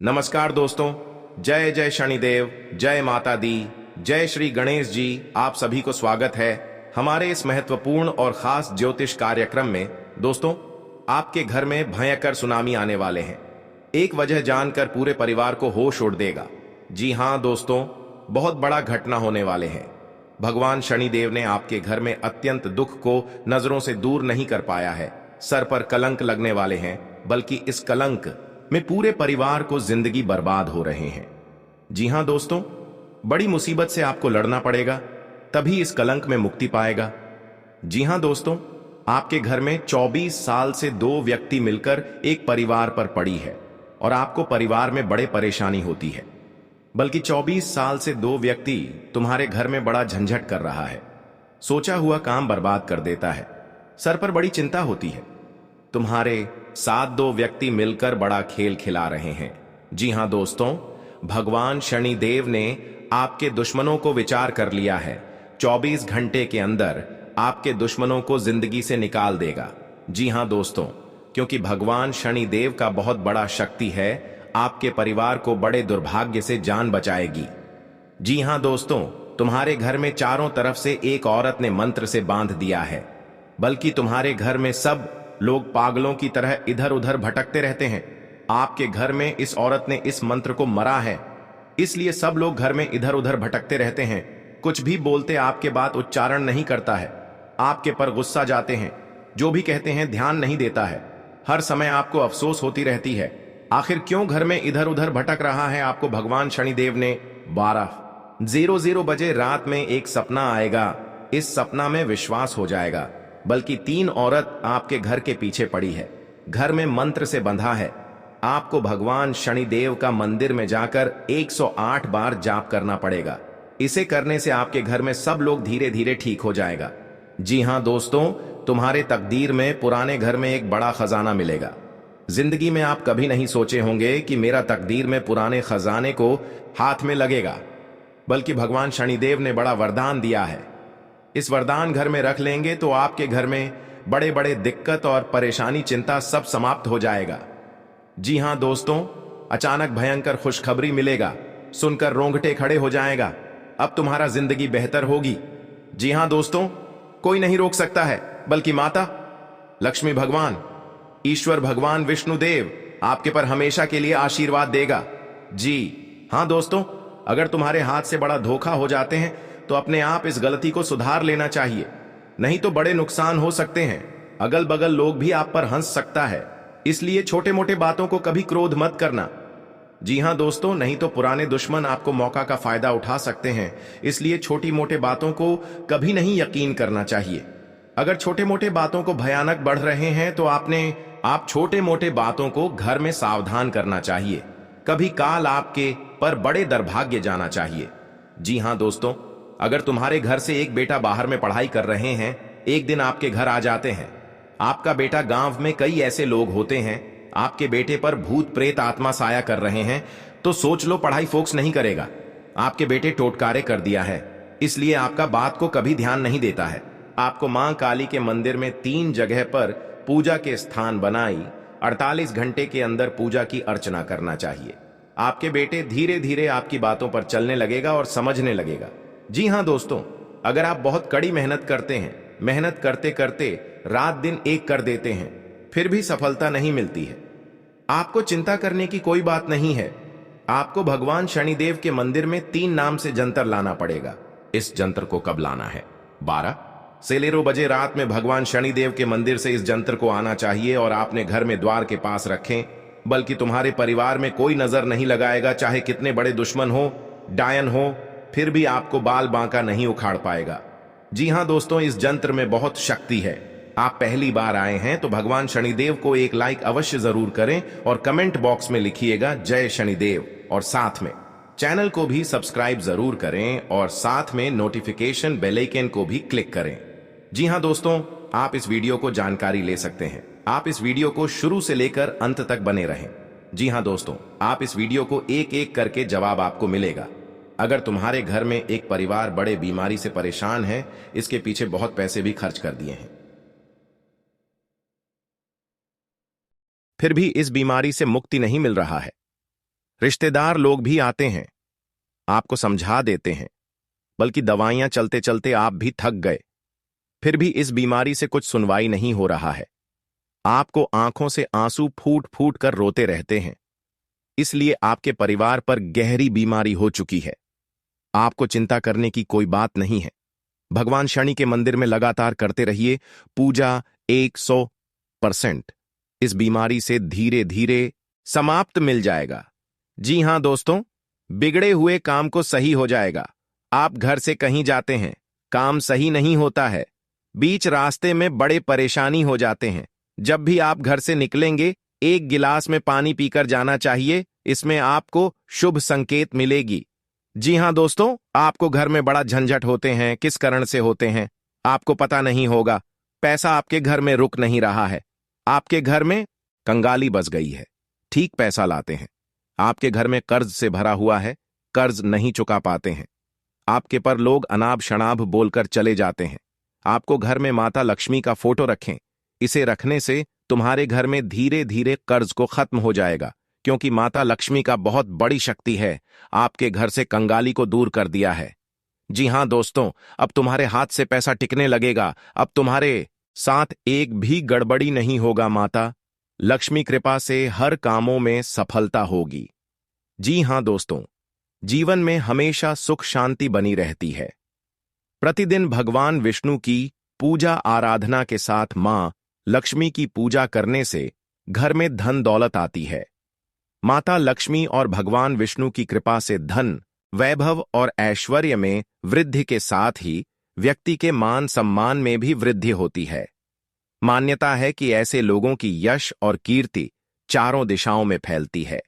नमस्कार दोस्तों। जय जय शनिदेव, जय माता दी, जय श्री गणेश जी। आप सभी को स्वागत है हमारे इस महत्वपूर्ण और खास ज्योतिष कार्यक्रम में। दोस्तों, आपके घर में भयंकर सुनामी आने वाले हैं। एक वजह जानकर पूरे परिवार को होश उड़ देगा। जी हां दोस्तों, बहुत बड़ा घटना होने वाले हैं। भगवान शनिदेव ने आपके घर में अत्यंत दुख को नजरों से दूर नहीं कर पाया है। सर पर कलंक लगने वाले हैं, बल्कि इस कलंक में पूरे परिवार को जिंदगी बर्बाद हो रहे हैं। जी हां दोस्तों, बड़ी मुसीबत से आपको लड़ना पड़ेगा, तभी इस कलंक में मुक्ति पाएगा। जी हां दोस्तों, आपके घर में 24 साल से दो व्यक्ति मिलकर एक परिवार पर पड़ी है और आपको परिवार में बड़े परेशानी होती है। बल्कि 24 साल से दो व्यक्ति तुम्हारे घर में बड़ा झंझट कर रहा है, सोचा हुआ काम बर्बाद कर देता है, सर पर बड़ी चिंता होती है। तुम्हारे साथ दो व्यक्ति मिलकर बड़ा खेल खिला रहे हैं। जी हां दोस्तों, भगवान शनिदेव ने आपके दुश्मनों को विचार कर लिया है। 24 घंटे के अंदर आपके दुश्मनों को जिंदगी से निकाल देगा। जी हां दोस्तों, क्योंकि भगवान शनिदेव का बहुत बड़ा शक्ति है, आपके परिवार को बड़े दुर्भाग्य से जान बचाएगी। जी हां दोस्तों, तुम्हारे घर में चारों तरफ से एक औरत ने मंत्र से बांध दिया है। बल्कि तुम्हारे घर में सब लोग पागलों की तरह इधर उधर भटकते रहते हैं। आपके घर में इस औरत ने इस मंत्र को मरा है, इसलिए सब लोग घर में इधर उधर भटकते रहते हैं। कुछ भी बोलते आपके बात उच्चारण नहीं करता है, आपके पर गुस्सा जाते हैं, जो भी कहते हैं ध्यान नहीं देता है। हर समय आपको अफसोस होती रहती है, आखिर क्यों घर में इधर उधर भटक रहा है। आपको भगवान शनिदेव ने 12:00 बजे रात में एक सपना आएगा। इस सपना में विश्वास हो जाएगा। बल्कि 3 औरत आपके घर के पीछे पड़ी है, घर में मंत्र से बंधा है। आपको भगवान शनिदेव का मंदिर में जाकर 108 बार जाप करना पड़ेगा। इसे करने से आपके घर में सब लोग धीरे धीरे ठीक हो जाएगा। जी हां दोस्तों, तुम्हारे तकदीर में पुराने घर में एक बड़ा खजाना मिलेगा। जिंदगी में आप कभी नहीं सोचे होंगे कि मेरा तकदीर में पुराने खजाने को हाथ में लगेगा, बल्कि भगवान शनिदेव ने बड़ा वरदान दिया है। इस वरदान घर में रख लेंगे तो आपके घर में बड़े बड़े दिक्कत और परेशानी, चिंता सब समाप्त हो जाएगा। जी हां दोस्तों, अचानक भयंकर खुशखबरी मिलेगा, सुनकर रोंगटे खड़े हो जाएगा। अब तुम्हारा जिंदगी बेहतर होगी। जी हां दोस्तों, कोई नहीं रोक सकता है, बल्कि माता लक्ष्मी भगवान, ईश्वर भगवान विष्णुदेव आपके पर हमेशा के लिए आशीर्वाद देगा। जी हां दोस्तों, अगर तुम्हारे हाथ से बड़ा धोखा हो जाते हैं तो अपने आप इस गलती को सुधार लेना चाहिए, नहीं तो बड़े नुकसान हो सकते हैं। अगल बगल लोग भी आप पर हंस सकता है, इसलिए छोटे मोटे बातों को कभी क्रोध मत करना। जी हां दोस्तों, नहीं तो पुराने दुश्मन आपको मौका का फायदा उठा सकते हैं, इसलिए छोटी मोटे बातों को कभी नहीं यकीन करना चाहिए। अगर छोटे मोटे बातों को भयानक बढ़ रहे हैं तो आप छोटे मोटे बातों को घर में सावधान करना चाहिए। कभी काल आपके पर बड़े दुर्भाग्य जाना चाहिए। जी हां दोस्तों, अगर तुम्हारे घर से एक बेटा बाहर में पढ़ाई कर रहे हैं, एक दिन आपके घर आ जाते हैं। आपका बेटा, गांव में कई ऐसे लोग होते हैं, आपके बेटे पर भूत प्रेत आत्मा साया कर रहे हैं, तो सोच लो पढ़ाई फोकस नहीं करेगा। आपके बेटे टोटकारे कर दिया है, इसलिए आपका बात को कभी ध्यान नहीं देता है। आपको मां काली के मंदिर में 3 जगह पर पूजा के स्थान बनाई 48 घंटे के अंदर पूजा की अर्चना करना चाहिए। आपके बेटे धीरे धीरे आपकी बातों पर चलने लगेगा और समझने लगेगा। जी हां दोस्तों, अगर आप बहुत कड़ी मेहनत करते हैं, मेहनत करते करते रात दिन एक कर देते हैं, फिर भी सफलता नहीं मिलती है, आपको चिंता करने की कोई बात नहीं है। आपको भगवान शनिदेव के मंदिर में 3 नाम से जंतर लाना पड़ेगा। इस जंतर को कब लाना है? 12:00 बजे रात में भगवान शनिदेव के मंदिर से इस जंतर को आना चाहिए और आपने घर में द्वार के पास रखें। बल्कि तुम्हारे परिवार में कोई नजर नहीं लगाएगा, चाहे कितने बड़े दुश्मन हो, डायन हो, फिर भी आपको बाल बांका नहीं उखाड़ पाएगा। जी हां दोस्तों, इस जंत्र में बहुत शक्ति है। आप पहली बार आए हैं तो भगवान शनिदेव को एक लाइक अवश्य जरूर करें और कमेंट बॉक्स में लिखिएगा जय शनिदेव, और साथ में चैनल को भी सब्सक्राइब जरूर करें और साथ में नोटिफिकेशन बेल आइकन को भी क्लिक करें। जी हां दोस्तों, आप इस वीडियो को जानकारी ले सकते हैं। आप इस वीडियो को शुरू से लेकर अंत तक बने रहें। जी हां दोस्तों, आप इस वीडियो को एक एक करके जवाब आपको मिलेगा। अगर तुम्हारे घर में एक परिवार बड़े बीमारी से परेशान है, इसके पीछे बहुत पैसे भी खर्च कर दिए हैं, फिर भी इस बीमारी से मुक्ति नहीं मिल रहा है, रिश्तेदार लोग भी आते हैं, आपको समझा देते हैं, बल्कि दवाइयां चलते चलते आप भी थक गए, फिर भी इस बीमारी से कुछ सुनवाई नहीं हो रहा है। आपको आंखों से आंसू फूट फूट कर रोते रहते हैं, इसलिए आपके परिवार पर गहरी बीमारी हो चुकी है। आपको चिंता करने की कोई बात नहीं है। भगवान शनि के मंदिर में लगातार करते रहिए पूजा, 100% इस बीमारी से धीरे धीरे समाप्त मिल जाएगा। जी हां दोस्तों, बिगड़े हुए काम को सही हो जाएगा। आप घर से कहीं जाते हैं, काम सही नहीं होता है, बीच रास्ते में बड़े परेशानी हो जाते हैं। जब भी आप घर से निकलेंगे, एक गिलास में पानी पीकर जाना चाहिए, इसमें आपको शुभ संकेत मिलेगी। जी हां दोस्तों, आपको घर में बड़ा झंझट होते हैं, किस कारण से होते हैं आपको पता नहीं होगा। पैसा आपके घर में रुक नहीं रहा है, आपके घर में कंगाली बस गई है, ठीक पैसा लाते हैं। आपके घर में कर्ज से भरा हुआ है, कर्ज नहीं चुका पाते हैं। आपके पर लोग अनाब शनाब बोलकर चले जाते हैं। आपको घर में माता लक्ष्मी का फोटो रखें, इसे रखने से तुम्हारे घर में धीरे धीरे कर्ज को खत्म हो जाएगा, क्योंकि माता लक्ष्मी का बहुत बड़ी शक्ति है, आपके घर से कंगाली को दूर कर दिया है। जी हां दोस्तों, अब तुम्हारे हाथ से पैसा टिकने लगेगा, अब तुम्हारे साथ एक भी गड़बड़ी नहीं होगा। माता लक्ष्मी कृपा से हर कामों में सफलता होगी। जी हां दोस्तों, जीवन में हमेशा सुख शांति बनी रहती है। प्रतिदिन भगवान विष्णु की पूजा आराधना के साथ मां लक्ष्मी की पूजा करने से घर में धन दौलत आती है। माता लक्ष्मी और भगवान विष्णु की कृपा से धन, वैभव और ऐश्वर्य में वृद्धि के साथ ही व्यक्ति के मान सम्मान में भी वृद्धि होती है। मान्यता है कि ऐसे लोगों की यश और कीर्ति चारों दिशाओं में फैलती है।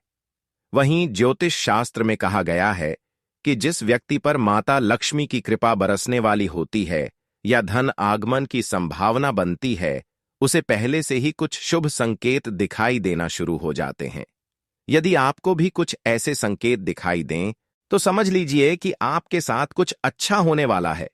वहीं ज्योतिष शास्त्र में कहा गया है कि जिस व्यक्ति पर माता लक्ष्मी की कृपा बरसने वाली होती है या धन आगमन की संभावना बनती है, उसे पहले से ही कुछ शुभ संकेत दिखाई देना शुरू हो जाते हैं। यदि आपको भी कुछ ऐसे संकेत दिखाई दें, तो समझ लीजिए कि आपके साथ कुछ अच्छा होने वाला है।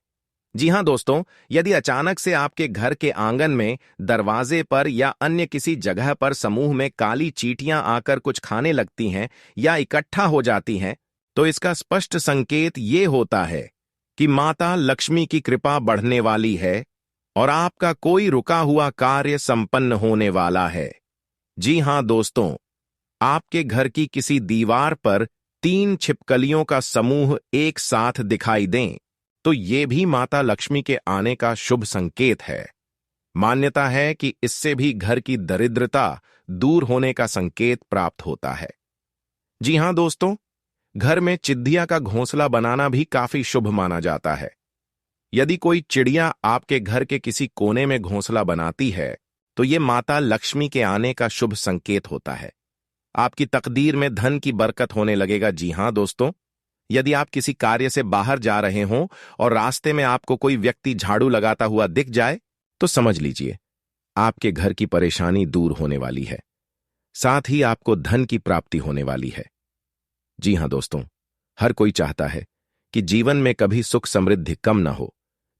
जी हां दोस्तों, यदि अचानक से आपके घर के आंगन में, दरवाजे पर या अन्य किसी जगह पर समूह में काली चींटियां आकर कुछ खाने लगती हैं या इकट्ठा हो जाती हैं, तो इसका स्पष्ट संकेत ये होता है कि माता लक्ष्मी की कृपा बढ़ने वाली है और आपका कोई रुका हुआ कार्य संपन्न होने वाला है। जी हां दोस्तों, आपके घर की किसी दीवार पर 3 छिपकलियों का समूह एक साथ दिखाई दें, तो ये भी माता लक्ष्मी के आने का शुभ संकेत है। मान्यता है कि इससे भी घर की दरिद्रता दूर होने का संकेत प्राप्त होता है। जी हां दोस्तों, घर में चिड़िया का घोंसला बनाना भी काफी शुभ माना जाता है। यदि कोई चिड़िया आपके घर के किसी कोने में घोंसला बनाती है, तो ये माता लक्ष्मी के आने का शुभ संकेत होता है। आपकी तकदीर में धन की बरकत होने लगेगा। जी हां दोस्तों, यदि आप किसी कार्य से बाहर जा रहे हों और रास्ते में आपको कोई व्यक्ति झाड़ू लगाता हुआ दिख जाए, तो समझ लीजिए आपके घर की परेशानी दूर होने वाली है, साथ ही आपको धन की प्राप्ति होने वाली है। जी हां दोस्तों, हर कोई चाहता है कि जीवन में कभी सुख समृद्धि कम न हो,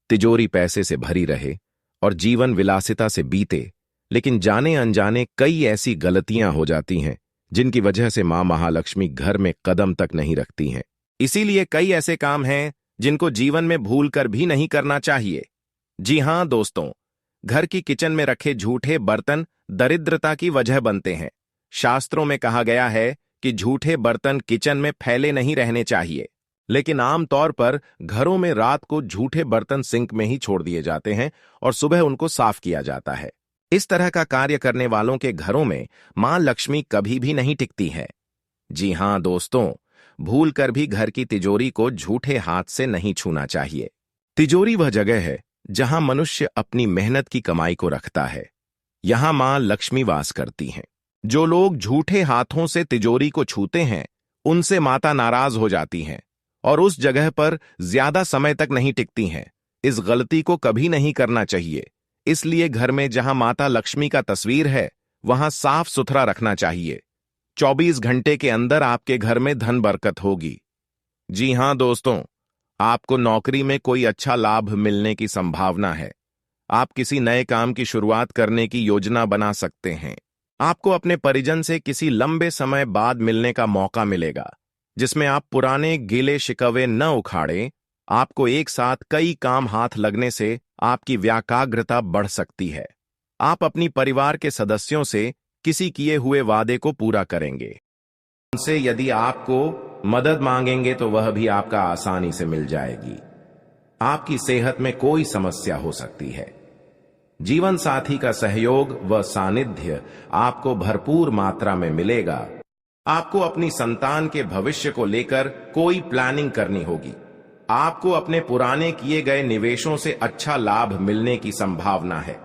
तिजोरी पैसे से भरी रहे और जीवन विलासिता से बीते, लेकिन जाने अनजाने कई ऐसी गलतियां हो जाती हैं जिनकी वजह से मां महालक्ष्मी घर में कदम तक नहीं रखती हैं। इसीलिए कई ऐसे काम हैं जिनको जीवन में भूल कर भी नहीं करना चाहिए। जी हां दोस्तों, घर की किचन में रखे झूठे बर्तन दरिद्रता की वजह बनते हैं। शास्त्रों में कहा गया है कि झूठे बर्तन किचन में फैले नहीं रहने चाहिए, लेकिन आमतौर पर घरों में रात को झूठे बर्तन सिंक में ही छोड़ दिए जाते हैं और सुबह उनको साफ किया जाता है। इस तरह का कार्य करने वालों के घरों में मां लक्ष्मी कभी भी नहीं टिकती है। जी हां दोस्तों, भूल कर भी घर की तिजोरी को झूठे हाथ से नहीं छूना चाहिए। तिजोरी वह जगह है जहां मनुष्य अपनी मेहनत की कमाई को रखता है। यहां मां लक्ष्मी वास करती हैं। जो लोग झूठे हाथों से तिजोरी को छूते हैं, उनसे माता नाराज हो जाती हैं और उस जगह पर ज्यादा समय तक नहीं टिकती हैं। इस गलती को कभी नहीं करना चाहिए। इसलिए घर में जहां माता लक्ष्मी का तस्वीर है, वहां साफ सुथरा रखना चाहिए। 24 घंटे के अंदर आपके घर में धन बरकत होगी। जी हां दोस्तों, आपको नौकरी में कोई अच्छा लाभ मिलने की संभावना है। आप किसी नए काम की शुरुआत करने की योजना बना सकते हैं। आपको अपने परिजन से किसी लंबे समय बाद मिलने का मौका मिलेगा, जिसमें आप पुराने गिले शिकवे न उखाड़ें। आपको एक साथ कई काम हाथ लगने से आपकी व्याकाग्रता बढ़ सकती है। आप अपनी परिवार के सदस्यों से किसी किए हुए वादे को पूरा करेंगे। उनसे यदि आपको मदद मांगेंगे तो वह भी आपका आसानी से मिल जाएगी। आपकी सेहत में कोई समस्या हो सकती है। जीवन साथी का सहयोग व सानिध्य आपको भरपूर मात्रा में मिलेगा। आपको अपनी संतान के भविष्य को लेकर कोई प्लानिंग करनी होगी। आपको अपने पुराने किए गए निवेशों से अच्छा लाभ मिलने की संभावना है।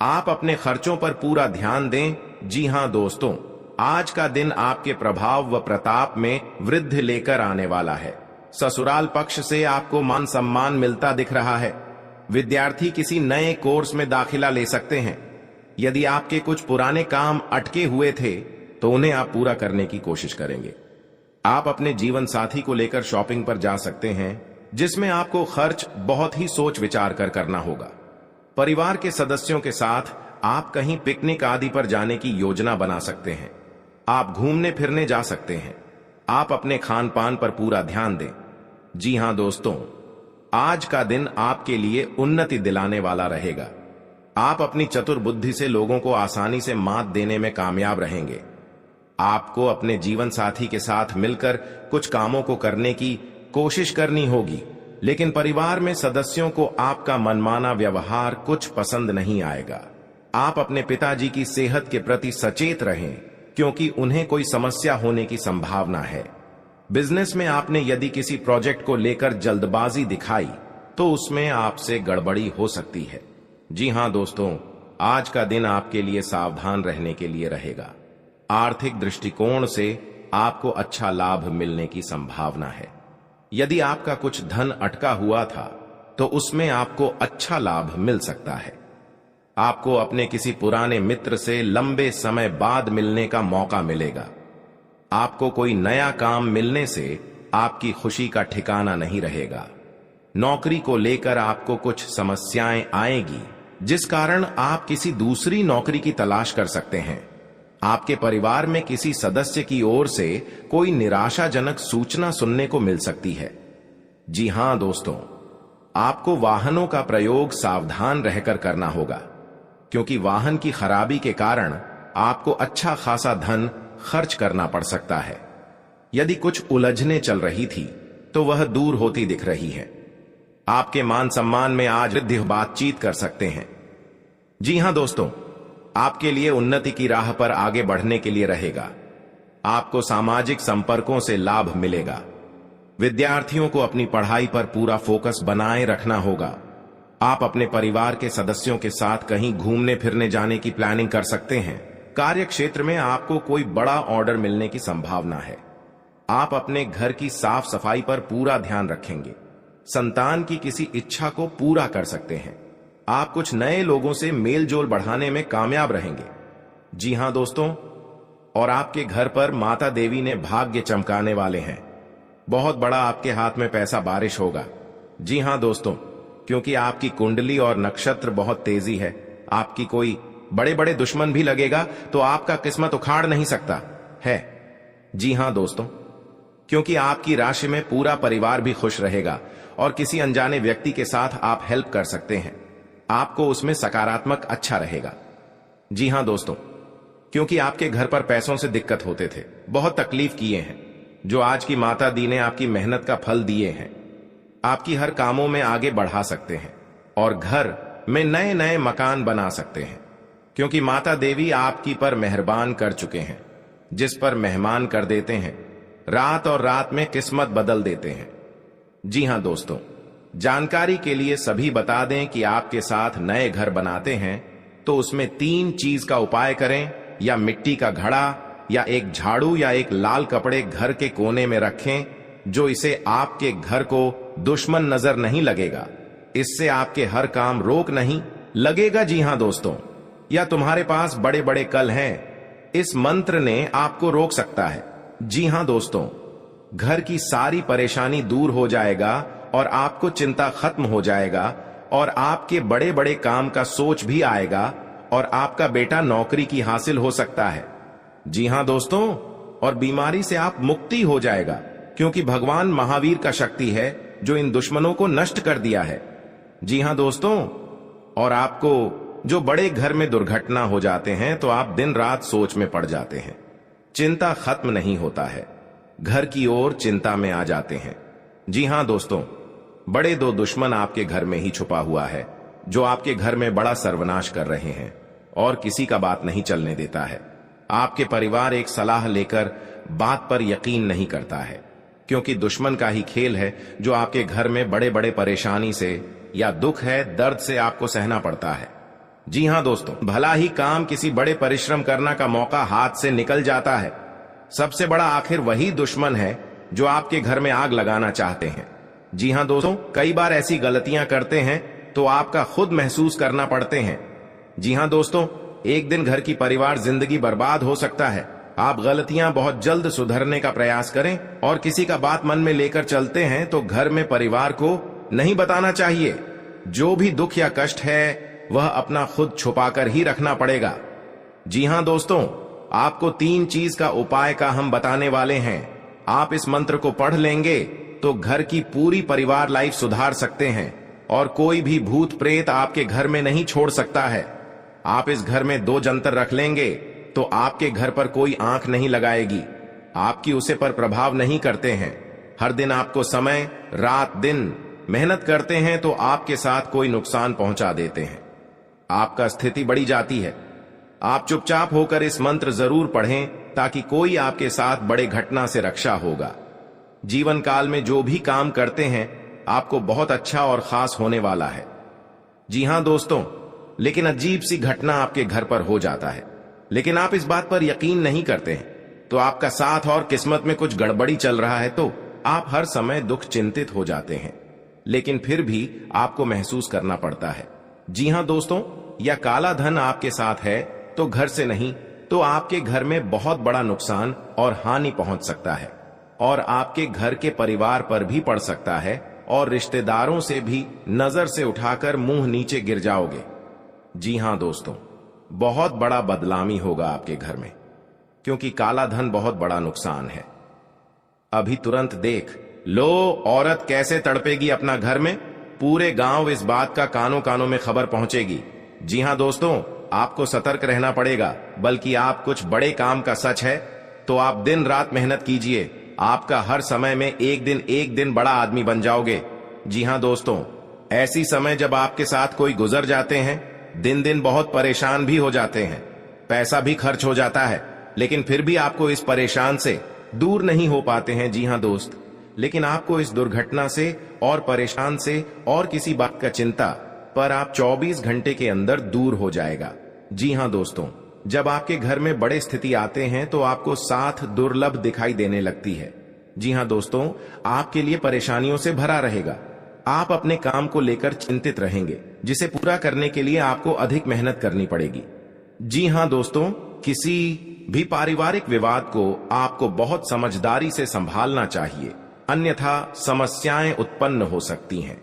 आप अपने खर्चों पर पूरा ध्यान दें। जी हां दोस्तों, आज का दिन आपके प्रभाव व प्रताप में वृद्धि लेकर आने वाला है। ससुराल पक्ष से आपको मान सम्मान मिलता दिख रहा है। विद्यार्थी किसी नए कोर्स में दाखिला ले सकते हैं। यदि आपके कुछ पुराने काम अटके हुए थे तो उन्हें आप पूरा करने की कोशिश करेंगे। आप अपने जीवन साथी को लेकर शॉपिंग पर जा सकते हैं, जिसमें आपको खर्च बहुत ही सोच विचार कर करना होगा। परिवार के सदस्यों के साथ आप कहीं पिकनिक आदि पर जाने की योजना बना सकते हैं। आप घूमने फिरने जा सकते हैं। आप अपने खान पान पर पूरा ध्यान दें। जी हां दोस्तों, आज का दिन आपके लिए उन्नति दिलाने वाला रहेगा। आप अपनी चतुर बुद्धि से लोगों को आसानी से मात देने में कामयाब रहेंगे। आपको अपने जीवन साथी के साथ मिलकर कुछ कामों को करने की कोशिश करनी होगी, लेकिन परिवार में सदस्यों को आपका मनमाना व्यवहार कुछ पसंद नहीं आएगा। आप अपने पिताजी की सेहत के प्रति सचेत रहें, क्योंकि उन्हें कोई समस्या होने की संभावना है। बिजनेस में आपने यदि किसी प्रोजेक्ट को लेकर जल्दबाजी दिखाई तो उसमें आपसे गड़बड़ी हो सकती है। जी हां दोस्तों, आज का दिन आपके लिए सावधान रहने के लिए रहेगा। आर्थिक दृष्टिकोण से आपको अच्छा लाभ मिलने की संभावना है। यदि आपका कुछ धन अटका हुआ था तो उसमें आपको अच्छा लाभ मिल सकता है। आपको अपने किसी पुराने मित्र से लंबे समय बाद मिलने का मौका मिलेगा। आपको कोई नया काम मिलने से आपकी खुशी का ठिकाना नहीं रहेगा। नौकरी को लेकर आपको कुछ समस्याएं आएगी, जिस कारण आप किसी दूसरी नौकरी की तलाश कर सकते हैं। आपके परिवार में किसी सदस्य की ओर से कोई निराशाजनक सूचना सुनने को मिल सकती है। जी हां दोस्तों, आपको वाहनों का प्रयोग सावधान रहकर करना होगा, क्योंकि वाहन की खराबी के कारण आपको अच्छा खासा धन खर्च करना पड़ सकता है। यदि कुछ उलझने चल रही थी तो वह दूर होती दिख रही है। आपके मान सम्मान में आज वृद्धि बातचीत कर सकते हैं। जी हां दोस्तों, आपके लिए उन्नति की राह पर आगे बढ़ने के लिए रहेगा। आपको सामाजिक संपर्कों से लाभ मिलेगा। विद्यार्थियों को अपनी पढ़ाई पर पूरा फोकस बनाए रखना होगा। आप अपने परिवार के सदस्यों के साथ कहीं घूमने फिरने जाने की प्लानिंग कर सकते हैं। कार्य क्षेत्र में आपको कोई बड़ा ऑर्डर मिलने की संभावना है। आप अपने घर की साफ सफाई पर पूरा ध्यान रखेंगे। संतान की किसी इच्छा को पूरा कर सकते हैं। आप कुछ नए लोगों से मेल जोल बढ़ाने में कामयाब रहेंगे। जी हां दोस्तों, और आपके घर पर माता देवी ने भाग्य चमकाने वाले हैं। बहुत बड़ा आपके हाथ में पैसा बारिश होगा। जी हां दोस्तों, क्योंकि आपकी कुंडली और नक्षत्र बहुत तेजी है। आपकी कोई बड़े बड़े दुश्मन भी लगेगा तो आपका किस्मत उखाड़ नहीं सकता है। जी हां दोस्तों, क्योंकि आपकी राशि में पूरा परिवार भी खुश रहेगा और किसी अनजाने व्यक्ति के साथ आप हेल्प कर सकते हैं। आपको उसमें सकारात्मक अच्छा रहेगा। जी हां दोस्तों, क्योंकि आपके घर पर पैसों से दिक्कत होते थे, बहुत तकलीफ किए हैं, जो आज की माता दी ने आपकी मेहनत का फल दिए हैं। आपकी हर कामों में आगे बढ़ा सकते हैं और घर में नए नए मकान बना सकते हैं, क्योंकि माता देवी आपकी पर मेहरबान कर चुके हैं। जिस पर मेहमान कर देते हैं, रात और रात में किस्मत बदल देते हैं। जी हां दोस्तों, जानकारी के लिए सभी बता दें कि आपके साथ नए घर बनाते हैं तो उसमें 3 चीज का उपाय करें, या मिट्टी का घड़ा, या एक झाड़ू, या एक लाल कपड़े घर के कोने में रखें, जो इसे आपके घर को दुश्मन नजर नहीं लगेगा। इससे आपके हर काम रोक नहीं लगेगा। जी हां दोस्तों, या तुम्हारे पास बड़े बड़े कल हैं, इस मंत्र ने आपको रोक सकता है। जी हां दोस्तों, घर की सारी परेशानी दूर हो जाएगा और आपको चिंता खत्म हो जाएगा और आपके बड़े बड़े काम का सोच भी आएगा और आपका बेटा नौकरी की हासिल हो सकता है। जी हां दोस्तों, और बीमारी से आप मुक्ति हो जाएगा, क्योंकि भगवान महावीर का शक्ति है जो इन दुश्मनों को नष्ट कर दिया है। जी हां दोस्तों, और आपको जो बड़े घर में दुर्घटना हो जाते हैं तो आप दिन रात सोच में पड़ जाते हैं, चिंता खत्म नहीं होता है, घर की ओर चिंता में आ जाते हैं। जी हां दोस्तों, बड़े दो दुश्मन आपके घर में ही छुपा हुआ है जो आपके घर में बड़ा सर्वनाश कर रहे हैं और किसी का बात नहीं चलने देता है। आपके परिवार एक सलाह लेकर बात पर यकीन नहीं करता है, क्योंकि दुश्मन का ही खेल है जो आपके घर में बड़े बड़े परेशानी से या दुख है, दर्द से आपको सहना पड़ता है। जी हां दोस्तों, भला ही काम किसी बड़े परिश्रम करना का मौका हाथ से निकल जाता है, सबसे बड़ा आखिर वही दुश्मन है जो आपके घर में आग लगाना चाहते हैं। जी हां दोस्तों, कई बार ऐसी गलतियां करते हैं तो आपका खुद महसूस करना पड़ते हैं। जी हां दोस्तों, एक दिन घर की परिवार जिंदगी बर्बाद हो सकता है। आप गलतियां बहुत जल्द सुधरने का प्रयास करें और किसी का बात मन में लेकर चलते हैं तो घर में परिवार को नहीं बताना चाहिए। जो भी दुख या कष्ट है वह अपना खुद छुपाकर ही रखना पड़ेगा। जी हां दोस्तों, आपको 3 चीज का उपाय का हम बताने वाले हैं। आप इस मंत्र को पढ़ लेंगे तो घर की पूरी परिवार लाइफ सुधार सकते हैं और कोई भी भूत प्रेत आपके घर में नहीं छोड़ सकता है। आप इस घर में 2 जंतर रख लेंगे तो आपके घर पर कोई आंख नहीं लगाएगी, आपकी उसे पर प्रभाव नहीं करते हैं। हर दिन आपको समय रात दिन मेहनत करते हैं तो आपके साथ कोई नुकसान पहुंचा देते हैं, आपका स्थिति बढ़ी जाती है। आप चुपचाप होकर इस मंत्र जरूर पढ़ें ताकि कोई आपके साथ बड़े घटना से रक्षा होगा। जीवन काल में जो भी काम करते हैं आपको बहुत अच्छा और खास होने वाला है। जी हां दोस्तों, लेकिन अजीब सी घटना आपके घर पर हो जाता है, लेकिन आप इस बात पर यकीन नहीं करते हैं, तो आपका साथ और किस्मत में कुछ गड़बड़ी चल रहा है, तो आप हर समय दुख चिंतित हो जाते हैं, लेकिन फिर भी आपको महसूस करना पड़ता है। जी हां दोस्तों, या काला धन आपके साथ है तो घर से नहीं तो आपके घर में बहुत बड़ा नुकसान और हानि पहुंच सकता है और आपके घर के परिवार पर भी पड़ सकता है और रिश्तेदारों से भी नजर से उठाकर मुंह नीचे गिर जाओगे। जी हां दोस्तों, बहुत बड़ा बदनामी होगा आपके घर में, क्योंकि काला धन बहुत बड़ा नुकसान है। अभी तुरंत देख लो औरत कैसे तड़पेगी अपना घर में, पूरे गांव इस बात का कानों कानों में खबर पहुंचेगी। जी हां दोस्तों, आपको सतर्क रहना पड़ेगा, बल्कि आप कुछ बड़े काम का सच है तो आप दिन रात मेहनत कीजिए, आपका हर समय में एक दिन बड़ा आदमी बन जाओगे। जी हां दोस्तों, ऐसी समय जब आपके साथ कोई गुजर जाते हैं, दिन दिन बहुत परेशान भी हो जाते हैं, पैसा भी खर्च हो जाता है, लेकिन फिर भी आपको इस परेशान से दूर नहीं हो पाते हैं। जी हां दोस्त, लेकिन आपको इस दुर्घटना से और परेशान से और किसी बात का चिंता पर आप 24 घंटे के अंदर दूर हो जाएगा। जी हां दोस्तों, जब आपके घर में बड़े स्थिति आते हैं तो आपको साथ दुर्लभ दिखाई देने लगती है। जी हां दोस्तों, आपके लिए परेशानियों से भरा रहेगा, आप अपने काम को लेकर चिंतित रहेंगे, जिसे पूरा करने के लिए आपको अधिक मेहनत करनी पड़ेगी। जी हां दोस्तों, किसी भी पारिवारिक विवाद को आपको बहुत समझदारी से संभालना चाहिए, अन्यथा समस्याएं उत्पन्न हो सकती हैं।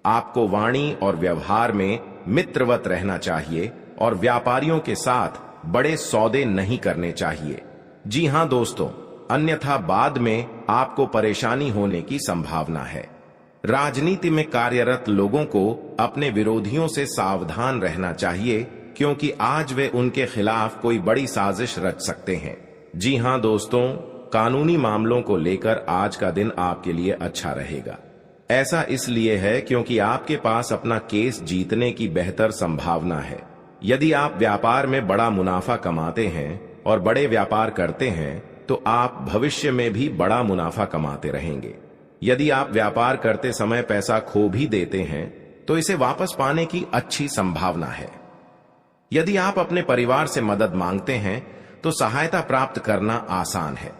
आपको वाणी और व्यवहार में मित्रवत रहना चाहिए और व्यापारियों के साथ बड़े सौदे नहीं करने चाहिए। जी हां दोस्तों, अन्यथा बाद में आपको परेशानी होने की संभावना है। राजनीति में कार्यरत लोगों को अपने विरोधियों से सावधान रहना चाहिए, क्योंकि आज वे उनके खिलाफ कोई बड़ी साजिश रच सकते हैं। जी हां दोस्तों, कानूनी मामलों को लेकर आज का दिन आपके लिए अच्छा रहेगा। ऐसा इसलिए है क्योंकि आपके पास अपना केस जीतने की बेहतर संभावना है। यदि आप व्यापार में बड़ा मुनाफा कमाते हैं और बड़े व्यापार करते हैं तो आप भविष्य में भी बड़ा मुनाफा कमाते रहेंगे। यदि आप व्यापार करते समय पैसा खो भी देते हैं तो इसे वापस पाने की अच्छी संभावना है। यदि आप अपने परिवार से मदद मांगते हैं तो सहायता प्राप्त करना आसान है।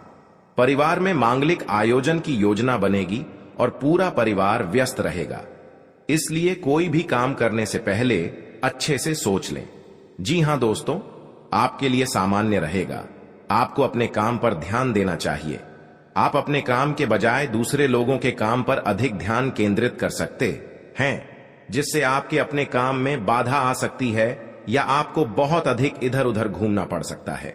परिवार में मांगलिक आयोजन की योजना बनेगी और पूरा परिवार व्यस्त रहेगा, इसलिए कोई भी काम करने से पहले अच्छे से सोच लें। जी हां दोस्तों, आपके लिए सामान्य रहेगा, आपको अपने काम पर ध्यान देना चाहिए। आप अपने काम के बजाय दूसरे लोगों के काम पर अधिक ध्यान केंद्रित कर सकते हैं, जिससे आपके अपने काम में बाधा आ सकती है या आपको बहुत अधिक इधर उधर घूमना पड़ सकता है।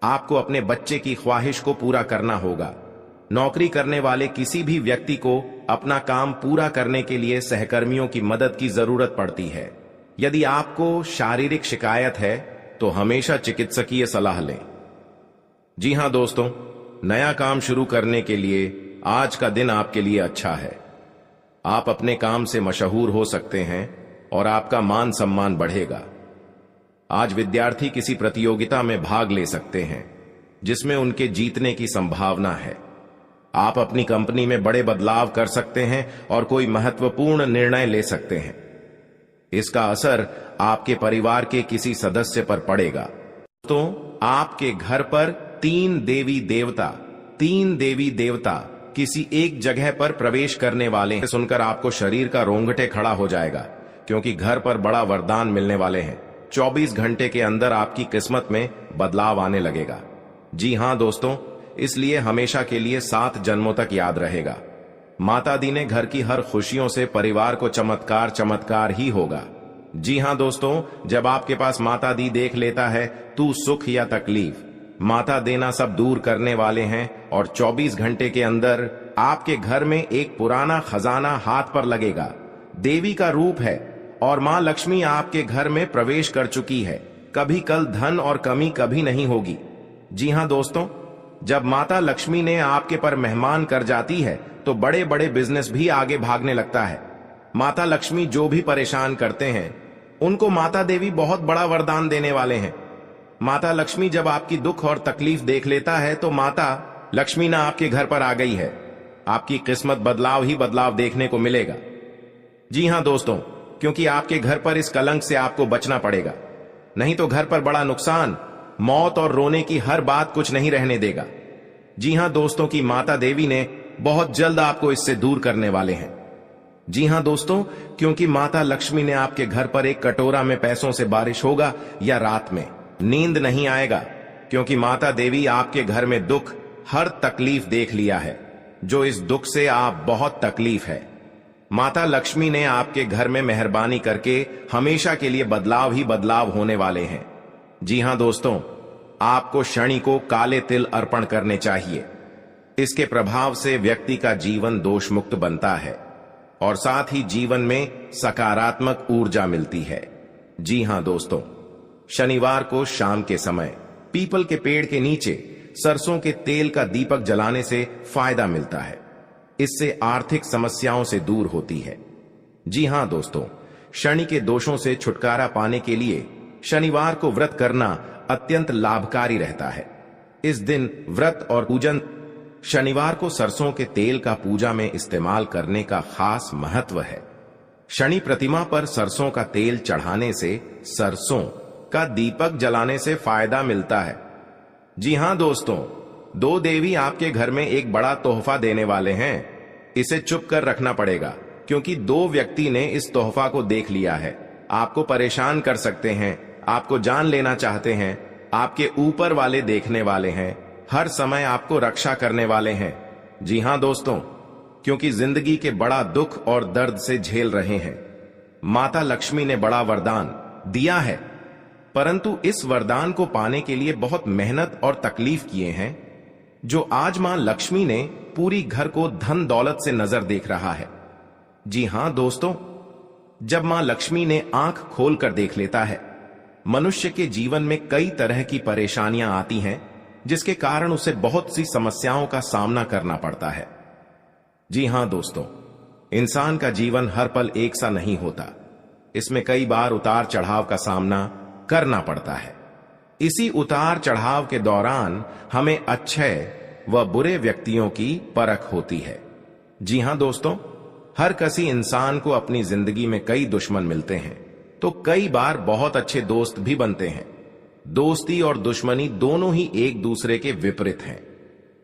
आपको अपने बच्चे की ख्वाहिश को पूरा करना होगा। नौकरी करने वाले किसी भी व्यक्ति को अपना काम पूरा करने के लिए सहकर्मियों की मदद की जरूरत पड़ती है। यदि आपको शारीरिक शिकायत है तो हमेशा चिकित्सकीय सलाह लें। जी हां दोस्तों, नया काम शुरू करने के लिए आज का दिन आपके लिए अच्छा है। आप अपने काम से मशहूर हो सकते हैं और आपका मान सम्मान बढ़ेगा। आज विद्यार्थी किसी प्रतियोगिता में भाग ले सकते हैं जिसमें उनके जीतने की संभावना है। आप अपनी कंपनी में बड़े बदलाव कर सकते हैं और कोई महत्वपूर्ण निर्णय ले सकते हैं। इसका असर आपके परिवार के किसी सदस्य पर पड़ेगा। तो आपके घर पर तीन देवी देवता किसी एक जगह पर प्रवेश करने वाले हैं। सुनकर आपको शरीर का रोंगटे खड़ा हो जाएगा, क्योंकि घर पर बड़ा वरदान मिलने वाले हैं। 24 घंटे के अंदर आपकी किस्मत में बदलाव आने लगेगा। जी हां दोस्तों, इसलिए हमेशा के लिए 7 जन्मों तक याद रहेगा। माता दी ने घर की हर खुशियों से परिवार को चमत्कार ही होगा। जी हां दोस्तों, जब आपके पास माता दी देख लेता है तू सुख या तकलीफ, माता देना सब दूर करने वाले हैं और 24 घंटे के अंदर आपके घर में एक पुराना खजाना हाथ पर लगेगा। देवी का रूप है और मां लक्ष्मी आपके घर में प्रवेश कर चुकी है। कभी कल धन और कमी कभी नहीं होगी। जी हां दोस्तों, जब माता लक्ष्मी ने आपके पर मेहमान कर जाती है तो बड़े बड़े बिजनेस भी आगे भागने लगता है। माता लक्ष्मी जो भी परेशान करते हैं उनको माता देवी बहुत बड़ा वरदान देने वाले हैं। माता लक्ष्मी जब आपकी दुख और तकलीफ देख लेता है तो माता लक्ष्मी ना आपके घर पर आ गई है। आपकी किस्मत बदलाव ही बदलाव देखने को मिलेगा। जी हां दोस्तों, क्योंकि आपके घर पर इस कलंक से आपको बचना पड़ेगा, नहीं तो घर पर बड़ा नुकसान, मौत और रोने की हर बात कुछ नहीं रहने देगा। जी हां दोस्तों, की माता देवी ने बहुत जल्द आपको इससे दूर करने वाले हैं। जी हां दोस्तों, क्योंकि माता लक्ष्मी ने आपके घर पर एक कटोरा में पैसों से बारिश होगा या रात में नींद नहीं आएगा, क्योंकि माता देवी आपके घर में दुख, हर तकलीफ देख लिया है। जो इस दुख से आप बहुत तकलीफ है, माता लक्ष्मी ने आपके घर में मेहरबानी करके हमेशा के लिए बदलाव ही बदलाव होने वाले हैं। जी हां दोस्तों, आपको शनि को काले तिल अर्पण करने चाहिए। इसके प्रभाव से व्यक्ति का जीवन दोष मुक्त बनता है और साथ ही जीवन में सकारात्मक ऊर्जा मिलती है। जी हां दोस्तों, शनिवार को शाम के समय पीपल के पेड़ के नीचे सरसों के तेल का दीपक जलाने से फायदा मिलता है। इससे आर्थिक समस्याओं से दूर होती है। जी हां दोस्तों, शनि के दोषों से छुटकारा पाने के लिए शनिवार को व्रत करना अत्यंत लाभकारी रहता है। इस दिन व्रत और पूजन शनिवार को सरसों के तेल का पूजा में इस्तेमाल करने का खास महत्व है। शनि प्रतिमा पर सरसों का तेल चढ़ाने से सरसों का दीपक जलाने से फायदा मिलता है। जी हां दोस्तों, 2 देवी आपके घर में एक बड़ा तोहफा देने वाले हैं। इसे चुप कर रखना पड़ेगा, क्योंकि 2 व्यक्ति ने इस तोहफा को देख लिया है। आपको परेशान कर सकते हैं, आपको जान लेना चाहते हैं, आपके ऊपर वाले देखने वाले हैं, हर समय आपको रक्षा करने वाले हैं। जी हां दोस्तों, क्योंकि जिंदगी के बड़ा दुख और दर्द से झेल रहे हैं। माता लक्ष्मी ने बड़ा वरदान दिया है, परंतु इस वरदान को पाने के लिए बहुत मेहनत और तकलीफ किए हैं। जो आज मां लक्ष्मी ने पूरी घर को धन दौलत से नजर देख रहा है। जी हां दोस्तों, जब मां लक्ष्मी ने आंख खोलकर देख लेता है, मनुष्य के जीवन में कई तरह की परेशानियां आती हैं, जिसके कारण उसे बहुत सी समस्याओं का सामना करना पड़ता है। जी हां दोस्तों, इंसान का जीवन हर पल एक सा नहीं होता। इसमें कई बार उतार चढ़ाव का सामना करना पड़ता है। इसी उतार चढ़ाव के दौरान हमें अच्छे व बुरे व्यक्तियों की परख होती है। जी हां दोस्तों, हर किसी इंसान को अपनी जिंदगी में कई दुश्मन मिलते हैं, तो कई बार बहुत अच्छे दोस्त भी बनते हैं। दोस्ती और दुश्मनी दोनों ही एक दूसरे के विपरीत हैं।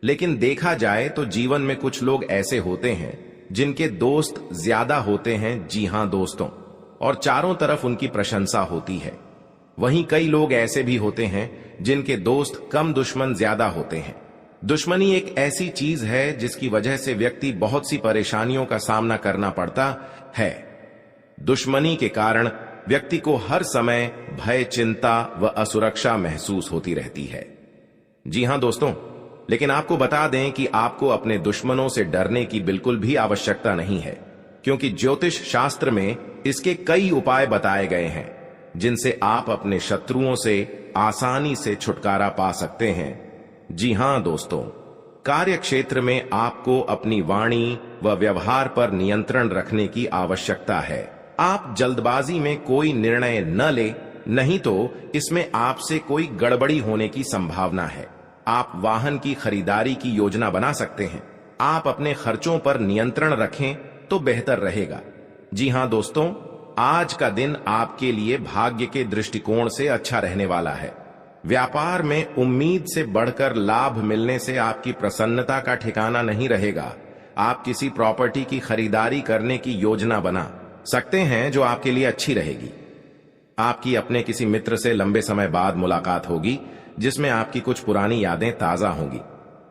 लेकिन देखा जाए तो जीवन में कुछ लोग ऐसे होते हैं जिनके दोस्त ज्यादा होते हैं। जी हां दोस्तों, और चारों तरफ उनकी प्रशंसा होती है। वहीं कई लोग ऐसे भी होते हैं जिनके दोस्त कम, दुश्मन ज्यादा होते हैं। दुश्मनी एक ऐसी चीज है जिसकी वजह से व्यक्ति बहुत सी परेशानियों का सामना करना पड़ता है। दुश्मनी के कारण व्यक्ति को हर समय भय, चिंता व असुरक्षा महसूस होती रहती है। जी हां दोस्तों, लेकिन आपको बता दें कि आपको अपने दुश्मनों से डरने की बिल्कुल भी आवश्यकता नहीं है, क्योंकि ज्योतिष शास्त्र में इसके कई उपाय बताए गए हैं जिनसे आप अपने शत्रुओं से आसानी से छुटकारा पा सकते हैं। जी हां दोस्तों, कार्य क्षेत्र में आपको अपनी वाणी व व्यवहार पर नियंत्रण रखने की आवश्यकता है। आप जल्दबाजी में कोई निर्णय न ले, नहीं तो इसमें आपसे कोई गड़बड़ी होने की संभावना है। आप वाहन की खरीदारी की योजना बना सकते हैं। आप अपने खर्चों पर नियंत्रण रखें तो बेहतर रहेगा। जी हां दोस्तों, आज का दिन आपके लिए भाग्य के दृष्टिकोण से अच्छा रहने वाला है। व्यापार में उम्मीद से बढ़कर लाभ मिलने से आपकी प्रसन्नता का ठिकाना नहीं रहेगा। आप किसी प्रॉपर्टी की खरीदारी करने की योजना बना सकते हैं जो आपके लिए अच्छी रहेगी। आपकी अपने किसी मित्र से लंबे समय बाद मुलाकात होगी जिसमें आपकी कुछ पुरानी यादें ताजा होंगी।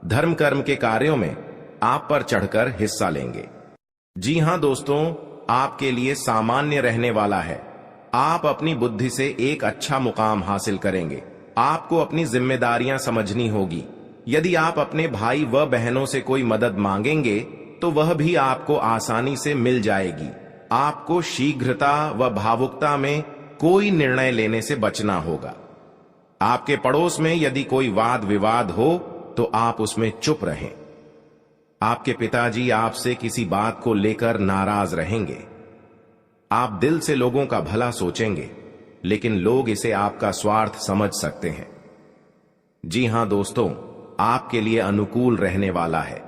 धर्म कर्म के कार्यों में आप पर चढ़कर हिस्सा लेंगे। जी हां दोस्तों, आपके लिए सामान्य रहने वाला है। आप अपनी बुद्धि से एक अच्छा मुकाम हासिल करेंगे। आपको अपनी जिम्मेदारियां समझनी होगी। यदि आप अपने भाई व बहनों से कोई मदद मांगेंगे तो वह भी आपको आसानी से मिल जाएगी। आपको शीघ्रता व भावुकता में कोई निर्णय लेने से बचना होगा। आपके पड़ोस में यदि कोई वाद विवाद हो तो आप उसमें चुप रहें। आपके पिताजी आपसे किसी बात को लेकर नाराज रहेंगे। आप दिल से लोगों का भला सोचेंगे, लेकिन लोग इसे आपका स्वार्थ समझ सकते हैं। जी हां दोस्तों, आपके लिए अनुकूल रहने वाला है।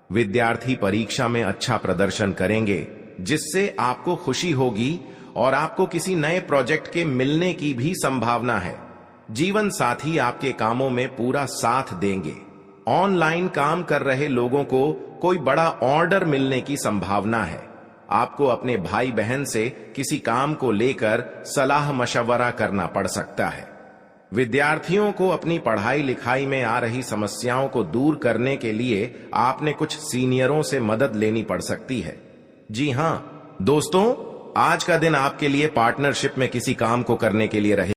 विद्यार्थी परीक्षा में अच्छा प्रदर्शन करेंगे, जिससे आपको खुशी होगी और आपको किसी नए प्रोजेक्ट के मिलने की भी संभावना है। जीवन साथी आपके कामों में पूरा साथ देंगे। ऑनलाइन काम कर रहे लोगों को कोई बड़ा ऑर्डर मिलने की संभावना है। आपको अपने भाई बहन से किसी काम को लेकर सलाह मशवरा करना पड़ सकता है। विद्यार्थियों को अपनी पढ़ाई लिखाई में आ रही समस्याओं को दूर करने के लिए आपने कुछ सीनियरों से मदद लेनी पड़ सकती है। जी हां दोस्तों, आज का दिन आपके लिए पार्टनरशिप में किसी काम को करने के लिए रहे।